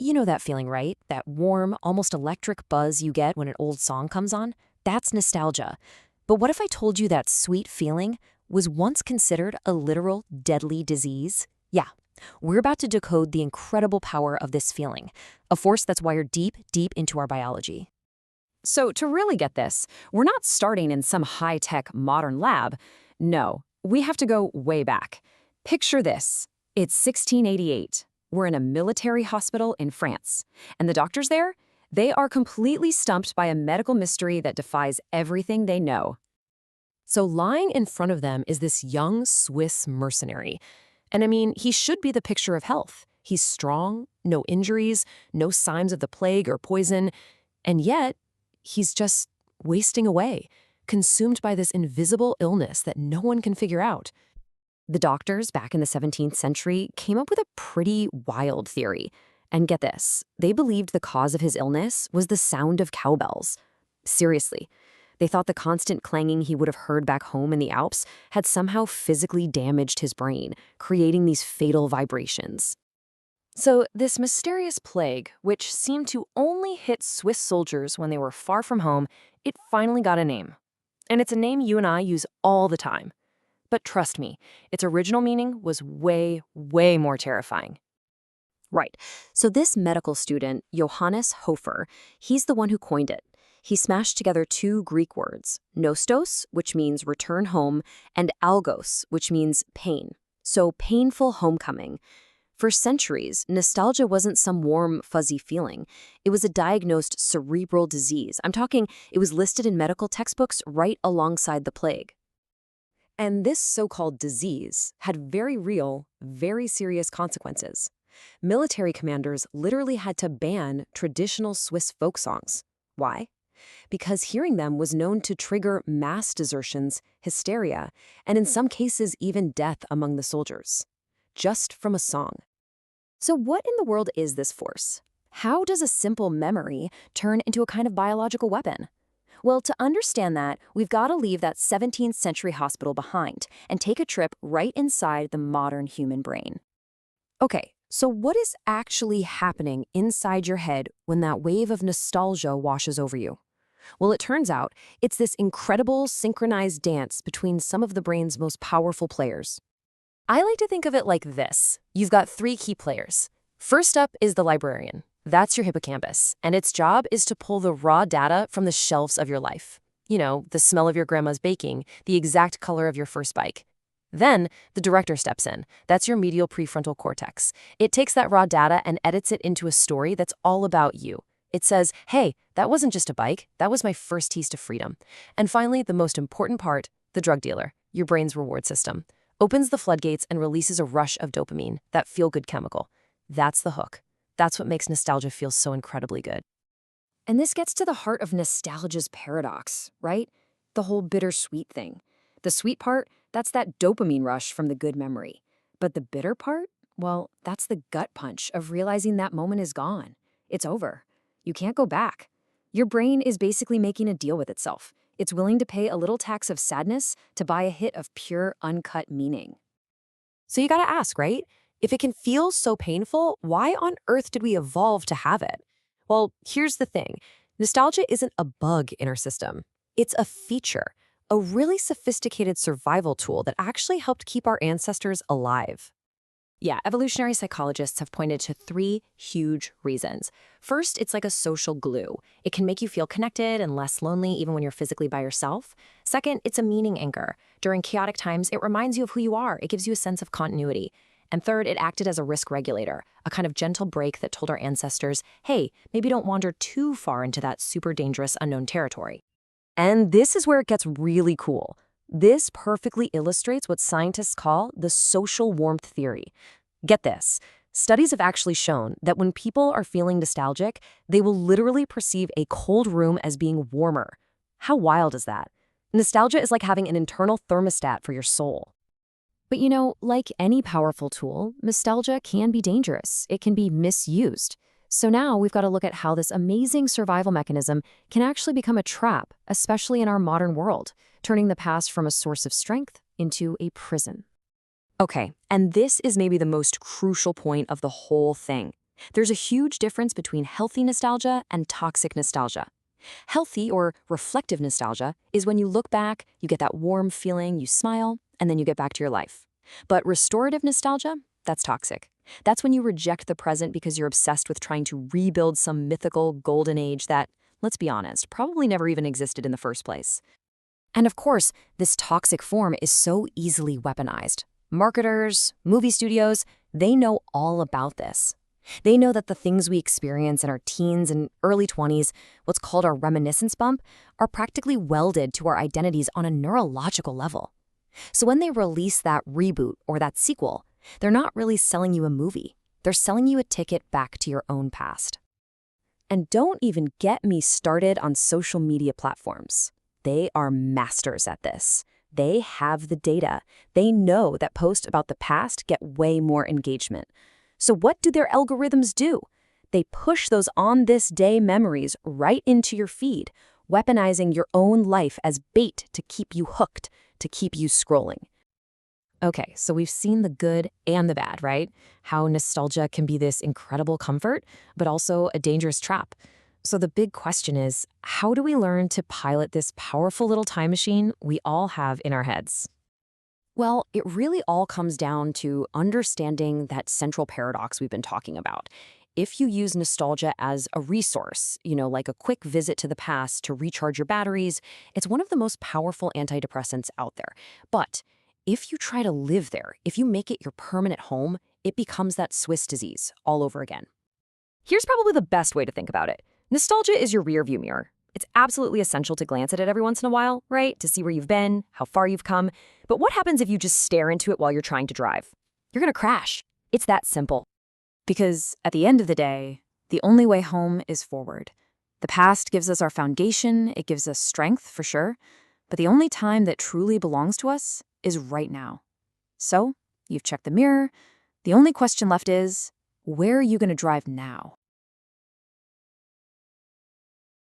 You know that feeling, right? That warm, almost electric buzz you get when an old song comes on? That's nostalgia. But what if I told you that sweet feeling was once considered a literal deadly disease? Yeah, we're about to decode the incredible power of this feeling, a force that's wired deep, deep into our biology. So to really get this, we're not starting in some high-tech modern lab. No, we have to go way back. Picture this. It's 1688. We're in a military hospital in France. And the doctors there? They are completely stumped by a medical mystery that defies everything they know. So lying in front of them is this young Swiss mercenary. And I mean, he should be the picture of health. He's strong, no injuries, no signs of the plague or poison. And yet, he's just wasting away, consumed by this invisible illness that no one can figure out. The doctors back in the 17th century came up with a pretty wild theory. And get this, they believed the cause of his illness was the sound of cowbells. Seriously, they thought the constant clanging he would have heard back home in the Alps had somehow physically damaged his brain, creating these fatal vibrations. So this mysterious plague, which seemed to only hit Swiss soldiers when they were far from home, it finally got a name. And it's a name you and I use all the time. But trust me, its original meaning was way, way more terrifying. Right. So this medical student, Johannes Hofer, he's the one who coined it. He smashed together two Greek words, nostos, which means return home, and algos, which means pain. So painful homecoming. For centuries, nostalgia wasn't some warm, fuzzy feeling. It was a diagnosed cerebral disease. I'm talking, it was listed in medical textbooks right alongside the plague. And this so-called disease had very real, very serious consequences. Military commanders literally had to ban traditional Swiss folk songs. Why? Because hearing them was known to trigger mass desertions, hysteria, and in some cases even death among the soldiers. Just from a song. So what in the world is this force? How does a simple memory turn into a kind of biological weapon? Well, to understand that, we've got to leave that 17th century hospital behind and take a trip right inside the modern human brain. Okay, so what is actually happening inside your head when that wave of nostalgia washes over you? Well, it turns out it's this incredible synchronized dance between some of the brain's most powerful players. I like to think of it like this. You've got three key players. First up is the librarian. That's your hippocampus, and its job is to pull the raw data from the shelves of your life. You know, the smell of your grandma's baking, the exact color of your first bike. Then, the director steps in. That's your medial prefrontal cortex. It takes that raw data and edits it into a story that's all about you. It says, hey, that wasn't just a bike, that was my first taste of freedom. And finally, the most important part, the drug dealer, your brain's reward system, opens the floodgates and releases a rush of dopamine, that feel-good chemical. That's the hook. That's what makes nostalgia feel so incredibly good. And this gets to the heart of nostalgia's paradox, right? The whole bittersweet thing. The sweet part, that's that dopamine rush from the good memory. But the bitter part, well, that's the gut punch of realizing that moment is gone. It's over. You can't go back. Your brain is basically making a deal with itself. It's willing to pay a little tax of sadness to buy a hit of pure, uncut meaning. So you gotta ask, right? If it can feel so painful, why on earth did we evolve to have it? Well, here's the thing. Nostalgia isn't a bug in our system. It's a feature, a really sophisticated survival tool that actually helped keep our ancestors alive. Yeah, evolutionary psychologists have pointed to three huge reasons. First, it's like a social glue. It can make you feel connected and less lonely even when you're physically by yourself. Second, it's a meaning anchor. During chaotic times, it reminds you of who you are. It gives you a sense of continuity. And third, it acted as a risk regulator, a kind of gentle brake that told our ancestors, hey, maybe don't wander too far into that super dangerous unknown territory. And this is where it gets really cool. This perfectly illustrates what scientists call the social warmth theory. Get this. Studies have actually shown that when people are feeling nostalgic, they will literally perceive a cold room as being warmer. How wild is that? Nostalgia is like having an internal thermostat for your soul. But you know, like any powerful tool, nostalgia can be dangerous. It can be misused. So now we've got to look at how this amazing survival mechanism can actually become a trap, especially in our modern world, turning the past from a source of strength into a prison. Okay, and this is maybe the most crucial point of the whole thing. There's a huge difference between healthy nostalgia and toxic nostalgia. Healthy or reflective nostalgia is when you look back, you get that warm feeling, you smile, and then you get back to your life. But restorative nostalgia, that's toxic. That's when you reject the present because you're obsessed with trying to rebuild some mythical golden age that, let's be honest, probably never even existed in the first place. And of course, this toxic form is so easily weaponized. Marketers, movie studios, they know all about this. They know that the things we experience in our teens and early 20s, what's called our reminiscence bump, are practically welded to our identities on a neurological level. So when they release that reboot or that sequel, they're not really selling you a movie. They're selling you a ticket back to your own past. And don't even get me started on social media platforms. They are masters at this. They have the data. They know that posts about the past get way more engagement. So what do their algorithms do? They push those on-this-day memories right into your feed, weaponizing your own life as bait to keep you hooked, to keep you scrolling. Okay, so we've seen the good and the bad, right? How nostalgia can be this incredible comfort, but also a dangerous trap. So the big question is, how do we learn to pilot this powerful little time machine we all have in our heads? Well, it really all comes down to understanding that central paradox we've been talking about. If you use nostalgia as a resource, like a quick visit to the past to recharge your batteries, it's one of the most powerful antidepressants out there. But if you try to live there, if you make it your permanent home, it becomes that Swiss disease all over again. Here's probably the best way to think about it. Nostalgia is your rearview mirror. It's absolutely essential to glance at it every once in a while, right? To see where you've been, how far you've come. But what happens if you just stare into it while you're trying to drive? You're going to crash. It's that simple. Because at the end of the day, the only way home is forward. The past gives us our foundation, it gives us strength for sure, but the only time that truly belongs to us is right now. So, you've checked the mirror. The only question left is, where are you going to drive now?